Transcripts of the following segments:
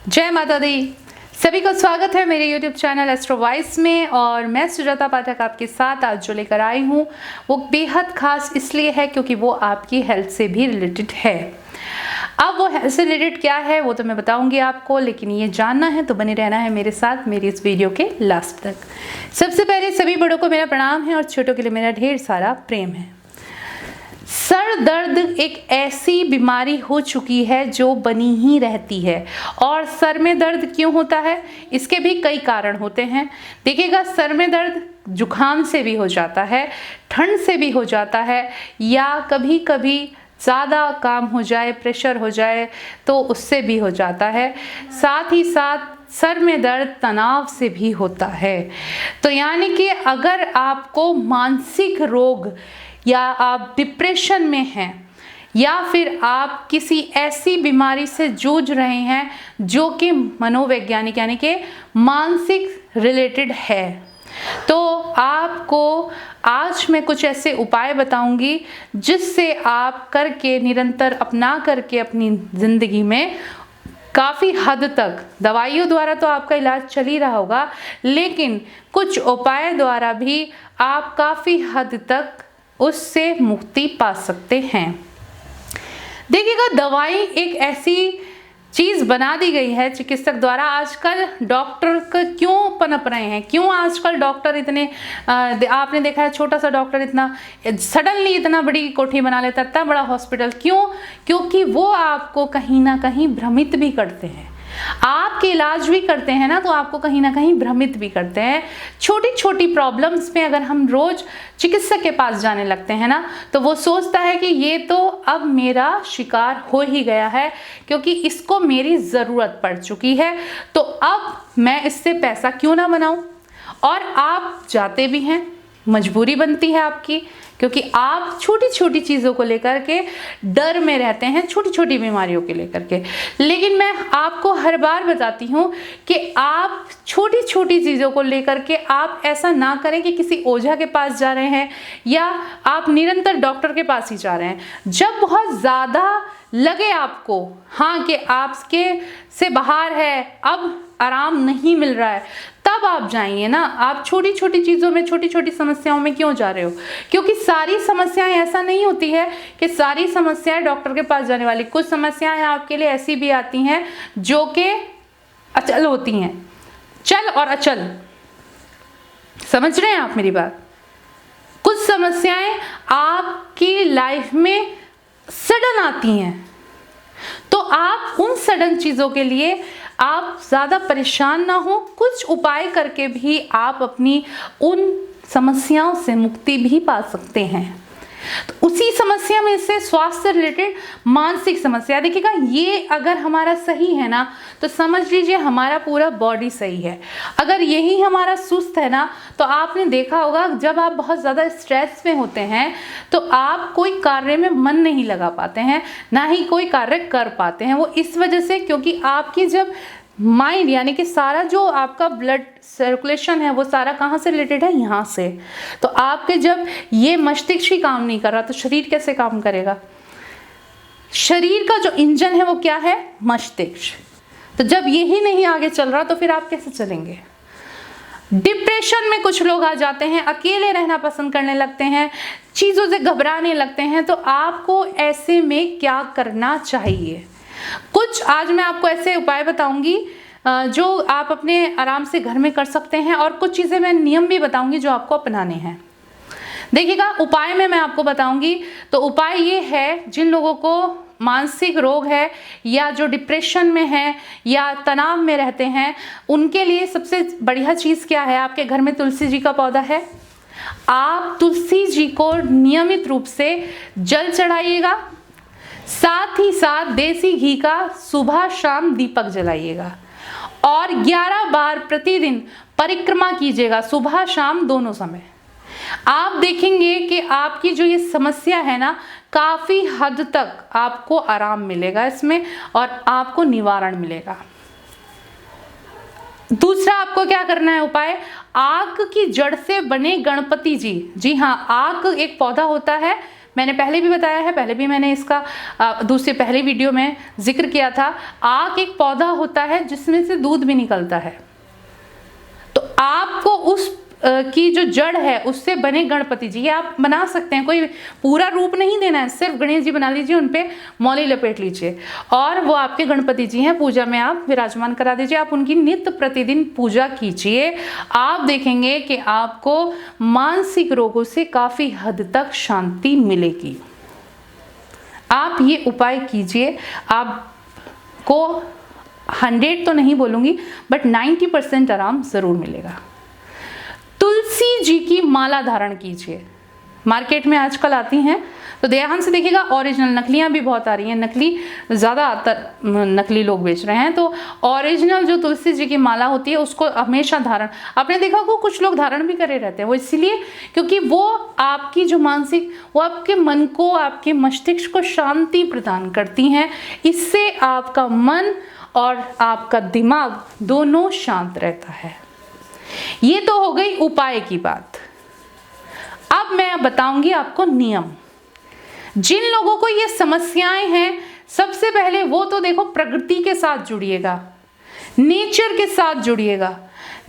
जय माता दी। सभी को स्वागत है मेरे YouTube चैनल एस्ट्रो वॉइस में। और मैं सुजाता पाठक आपके साथ आज जो लेकर आई हूँ वो बेहद खास इसलिए है क्योंकि वो आपकी हेल्थ से भी रिलेटेड है। अब वो हेल्थ से रिलेटेड क्या है वो तो मैं बताऊंगी आपको, लेकिन ये जानना है तो बने रहना है मेरे साथ मेरी इस वीडियो के लास्ट तक। सबसे पहले सभी बड़ों को मेरा प्रणाम है और छोटों के लिए मेरा ढेर सारा प्रेम है। सर दर्द एक ऐसी बीमारी हो चुकी है जो बनी ही रहती है। और सर में दर्द क्यों होता है, इसके भी कई कारण होते हैं। देखिएगा, सर में दर्द जुखाम से भी हो जाता है, ठंड से भी हो जाता है, या कभी कभी ज़्यादा काम हो जाए, प्रेशर हो जाए तो उससे भी हो जाता है। साथ ही साथ सर में दर्द तनाव से भी होता है। तो यानी कि अगर आपको मानसिक रोग या आप डिप्रेशन में हैं या फिर आप किसी ऐसी बीमारी से जूझ रहे हैं जो कि मनोवैज्ञानिक यानी कि मानसिक रिलेटेड है, तो आपको आज मैं कुछ ऐसे उपाय बताऊंगी जिससे आप करके निरंतर अपना करके अपनी ज़िंदगी में काफ़ी हद तक, दवाइयों द्वारा तो आपका इलाज चल ही रहा होगा, लेकिन कुछ उपाय द्वारा भी आप काफ़ी हद तक उससे मुक्ति पा सकते हैं। देखिएगा, दवाई एक ऐसी चीज़ बना दी गई है चिकित्सक द्वारा। आजकल डॉक्टर क्यों पनप रहे हैं, क्यों आजकल डॉक्टर इतने आपने देखा है छोटा सा डॉक्टर इतना सडनली इतना बड़ी कोठी बना लेता है, इतना बड़ा हॉस्पिटल क्यों? क्योंकि वो आपको कहीं ना कहीं भ्रमित भी करते हैं। आपके इलाज भी करते हैं ना, तो आपको कहीं ना कहीं भ्रमित भी करते हैं। छोटी छोटी प्रॉब्लम्स में अगर हम रोज चिकित्सक के पास जाने लगते हैं ना, तो वो सोचता है कि ये तो अब मेरा शिकार हो ही गया है क्योंकि इसको मेरी ज़रूरत पड़ चुकी है, तो अब मैं इससे पैसा क्यों ना बनाऊं। और आप जाते भी हैं, मजबूरी बनती है आपकी, क्योंकि आप छोटी छोटी चीज़ों को लेकर के डर में रहते हैं, छोटी छोटी बीमारियों के लेकर के। लेकिन मैं आपको हर बार बताती हूँ कि आप छोटी छोटी चीज़ों को लेकर के आप ऐसा ना करें कि किसी ओझा के पास जा रहे हैं या आप निरंतर डॉक्टर के पास ही जा रहे हैं। जब बहुत ज़्यादा लगे आपको हाँ कि आपके से बाहर है, अब आराम नहीं मिल रहा है, तब आप जाइए ना। आप छोटी छोटी चीज़ों में, छोटी छोटी समस्याओं में क्यों जा रहे हो? क्योंकि सारी समस्याएं ऐसा नहीं होती है कि सारी समस्याएं डॉक्टर के पास जाने वाली। कुछ समस्याएं आपके लिए ऐसी भी आती हैं जो कि अचल होती हैं, चल और अचल। समझ रहे हैं आप मेरी बात? कुछ समस्याएं आपकी लाइफ में सडन आती हैं, तो आप उन सडन चीज़ों के लिए आप ज़्यादा परेशान ना हो। कुछ उपाय करके भी आप अपनी उन समस्याओं से मुक्ति भी पा सकते हैं। तो उसी समस्या में से स्वास्थ्य रिलेटेड मानसिक समस्या, देखिएगा, ये अगर हमारा सही है ना तो समझ लीजिए हमारा पूरा बॉडी सही है। अगर यही हमारा सुस्त है ना, तो आपने देखा होगा जब आप बहुत ज़्यादा स्ट्रेस में होते हैं तो आप कोई कार्य में मन नहीं लगा पाते हैं, ना ही कोई कार्य कर पाते हैं। वो इस वजह से क्योंकि आपकी जब माइंड यानी कि सारा जो आपका ब्लड सर्कुलेशन है वो सारा कहाँ से रिलेटेड है, यहाँ से। तो आपके जब ये मस्तिष्क ही काम नहीं कर रहा तो शरीर कैसे काम करेगा? शरीर का जो इंजन है वो क्या है? मस्तिष्क। तो जब यही नहीं आगे चल रहा तो फिर आप कैसे चलेंगे? डिप्रेशन में कुछ लोग आ जाते हैं, अकेले रहना पसंद करने लगते हैं, चीज़ों से घबराने लगते हैं। तो आपको ऐसे में क्या करना चाहिए? कुछ आज मैं आपको ऐसे उपाय बताऊंगी जो आप अपने आराम से घर में कर सकते हैं, और कुछ चीज़ें मैं नियम भी बताऊंगी जो आपको अपनाने हैं। देखिएगा, उपाय में मैं आपको बताऊंगी तो उपाय ये है, जिन लोगों को मानसिक रोग है या जो डिप्रेशन में है या तनाव में रहते हैं, उनके लिए सबसे बढ़िया चीज़ क्या है? आपके घर में तुलसी जी का पौधा है, आप तुलसी जी को नियमित रूप से जल चढ़ाइएगा, साथ ही साथ देसी घी का सुबह शाम दीपक जलाइएगा, और 11 बार प्रतिदिन परिक्रमा कीजिएगा, सुबह शाम दोनों समय। आप देखेंगे कि आपकी जो ये समस्या है ना, काफ़ी हद तक आपको आराम मिलेगा इसमें और आपको निवारण मिलेगा। दूसरा आपको क्या करना है उपाय? आक की जड़ से बने गणपति जी, जी हाँ, आक एक पौधा होता है, मैंने पहले भी बताया है, पहले भी मैंने इसका पहले वीडियो में जिक्र किया था। आक एक पौधा होता है जिसमें से दूध भी निकलता है। तो आपको उस की जो जड़ है उससे बने गणपति जी, ये आप बना सकते हैं, कोई पूरा रूप नहीं देना है, सिर्फ गणेश जी बना लीजिए, उन पे मौली लपेट लीजिए और वो आपके गणपति जी हैं, पूजा में आप विराजमान करा दीजिए। आप उनकी नित्य प्रतिदिन पूजा कीजिए, आप देखेंगे कि आपको मानसिक रोगों से काफ़ी हद तक शांति मिलेगी। आप ये उपाय कीजिए, आपको 100 तो नहीं बोलूँगी बट 90% आराम ज़रूर मिलेगा। तुलसी जी की माला धारण कीजिए, मार्केट में आजकल आती हैं, तो ध्यान से देखिएगा, ओरिजिनल, नकलियां भी बहुत आ रही हैं, नकली ज़्यादा नकली लोग बेच रहे हैं। तो ओरिजिनल जो तुलसी जी की माला होती है उसको हमेशा धारण, आपने देखा को कुछ लोग धारण भी करे रहते हैं, वो इसलिए क्योंकि वो आपकी जो मानसिक, वो आपके मन को, आपके मस्तिष्क को शांति प्रदान करती हैं। इससे आपका मन और आपका दिमाग दोनों शांत रहता है। ये तो हो गई उपाय की बात। अब मैं बताऊंगी आपको नियम। जिन लोगों को ये समस्याएं हैं, सबसे पहले वो तो देखो प्रकृति के साथ जुड़िएगा, नेचर के साथ जुड़िएगा।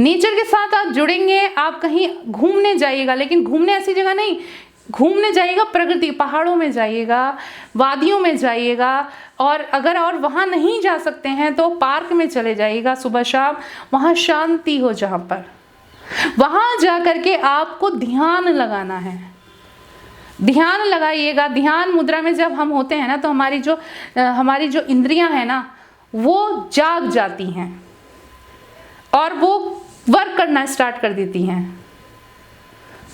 नेचर के साथ आप जुड़ेंगे, आप कहीं घूमने जाइएगा, लेकिन घूमने ऐसी जगह नहीं, घूमने जाइएगा प्रकृति, पहाड़ों में जाइएगा, वादियों में जाइएगा, और अगर और वहाँ नहीं जा सकते हैं तो पार्क में चले जाइएगा सुबह शाम, वहाँ शांति हो, जहाँ पर वहाँ जा करके आपको ध्यान लगाना है। ध्यान लगाइएगा। ध्यान मुद्रा में जब हम होते हैं ना, तो हमारी जो इंद्रियां हैं ना, वो जाग जाती हैं और वो वर्क करना स्टार्ट कर देती हैं।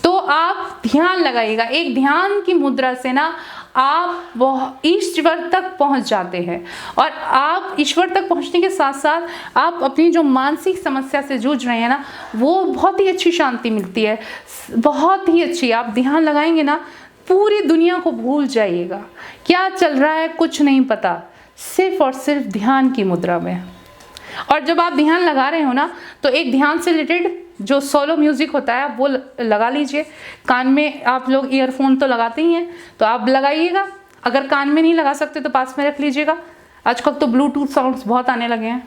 तो आप ध्यान लगाइएगा। एक ध्यान की मुद्रा से ना आप वो ईश्वर तक पहुंच जाते हैं, और आप ईश्वर तक पहुंचने के साथ साथ आप अपनी जो मानसिक समस्या से जूझ रहे हैं ना, वो बहुत ही अच्छी शांति मिलती है, बहुत ही अच्छी। आप ध्यान लगाएंगे ना, पूरी दुनिया को भूल जाइएगा, क्या चल रहा है कुछ नहीं पता, सिर्फ और सिर्फ ध्यान की मुद्रा में। और जब आप ध्यान लगा रहे हो ना, तो एक ध्यान से रिलेटेड जो सोलो म्यूजिक होता है वो लगा लीजिए। कान में आप लोग ईयरफोन तो लगाते ही हैं, तो आप लगाइएगा। अगर कान में नहीं लगा सकते तो पास में रख लीजिएगा। आजकल तो ब्लूटूथ साउंड्स बहुत आने लगे हैं।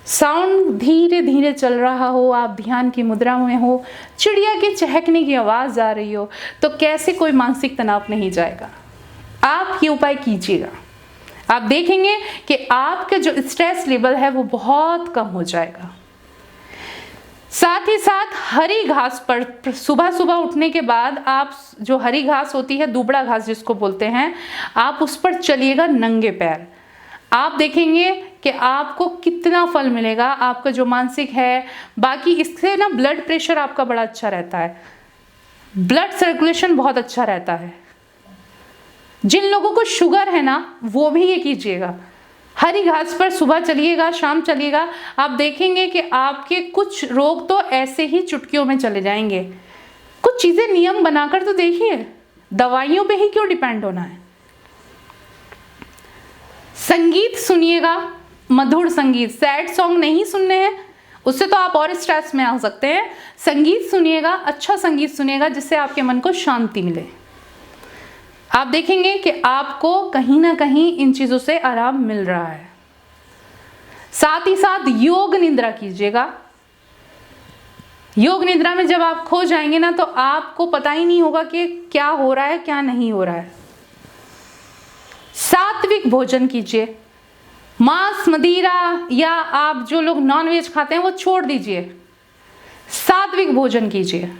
साउंड धीरे धीरे चल रहा हो, आप ध्यान की मुद्रा में हो, चिड़िया के चहकने की आवाज़ आ रही हो, तो कैसे कोई मानसिक तनाव नहीं जाएगा। आप ये उपाय कीजिएगा, आप देखेंगे कि आपके जो स्ट्रेस लेवल है वो बहुत कम हो जाएगा। साथ ही साथ हरी घास पर सुबह सुबह उठने के बाद आप जो हरी घास होती है, दुबड़ा घास जिसको बोलते हैं, आप उस पर चलिएगा नंगे पैर। आप देखेंगे कि आपको कितना फल मिलेगा। आपका जो मानसिक है, बाकी इससे ना ब्लड प्रेशर आपका बड़ा अच्छा रहता है, ब्लड सर्कुलेशन बहुत अच्छा रहता है। जिन लोगों को शुगर है ना, वो भी ये कीजिएगा, हरी घास पर सुबह चलिएगा, शाम चलिएगा। आप देखेंगे कि आपके कुछ रोग तो ऐसे ही चुटकियों में चले जाएंगे। कुछ चीजें नियम बनाकर तो देखिए, दवाइयों पे ही क्यों डिपेंड होना है। संगीत सुनिएगा, मधुर संगीत, सैड सॉन्ग नहीं सुनने हैं, उससे तो आप और स्ट्रेस में आ सकते हैं। संगीत सुनिएगा, अच्छा संगीत सुनिएगा, जिससे आपके मन को शांति मिले। आप देखेंगे कि आपको कहीं ना कहीं इन चीजों से आराम मिल रहा है। साथ ही साथ योग निद्रा कीजिएगा। योग निद्रा में जब आप खो जाएंगे ना, तो आपको पता ही नहीं होगा कि क्या हो रहा है क्या नहीं हो रहा है। सात्विक भोजन कीजिए, मांस मदिरा या आप जो लोग नॉन वेज खाते हैं वो छोड़ दीजिए, सात्विक भोजन कीजिए।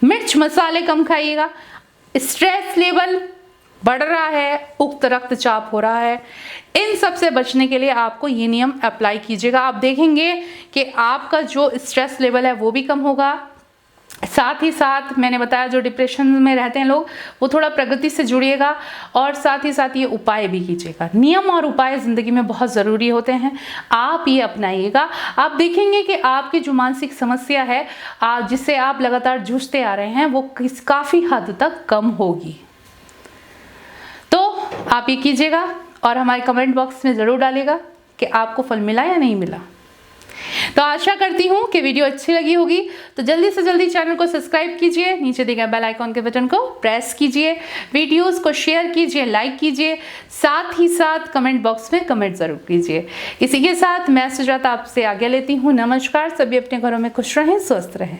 मिर्च मसाले कम खाइएगा। स्ट्रेस लेवल बढ़ रहा है, उक्त रक्तचाप हो रहा है, इन सब से बचने के लिए आपको ये नियम अप्लाई कीजिएगा। आप देखेंगे कि आपका जो स्ट्रेस लेवल है वो भी कम होगा। साथ ही साथ मैंने बताया, जो डिप्रेशन में रहते हैं लोग, वो थोड़ा प्रगति से जुड़िएगा, और साथ ही साथ ये उपाय भी कीजिएगा। नियम और उपाय ज़िंदगी में बहुत ज़रूरी होते हैं, आप ये अपनाइएगा। आप देखेंगे कि आपकी जो मानसिक समस्या है, जिससे आप लगातार जूझते आ रहे हैं, वो काफ़ी हद तक कम होगी। तो आप ये कीजिएगा और हमारे कमेंट बॉक्स में ज़रूर डालिएगा कि आपको फल मिला या नहीं मिला। तो आशा करती हूँ कि वीडियो अच्छी लगी होगी, तो जल्दी से जल्दी चैनल को सब्सक्राइब कीजिए, नीचे दिए गए बेल आइकॉन के बटन को प्रेस कीजिए, वीडियोस को शेयर कीजिए, लाइक कीजिए, साथ ही साथ कमेंट बॉक्स में कमेंट जरूर कीजिए। इसी के साथ मैं सुजाता आपसे आगे लेती हूँ। नमस्कार। सभी अपने घरों में खुश रहें, स्वस्थ रहें।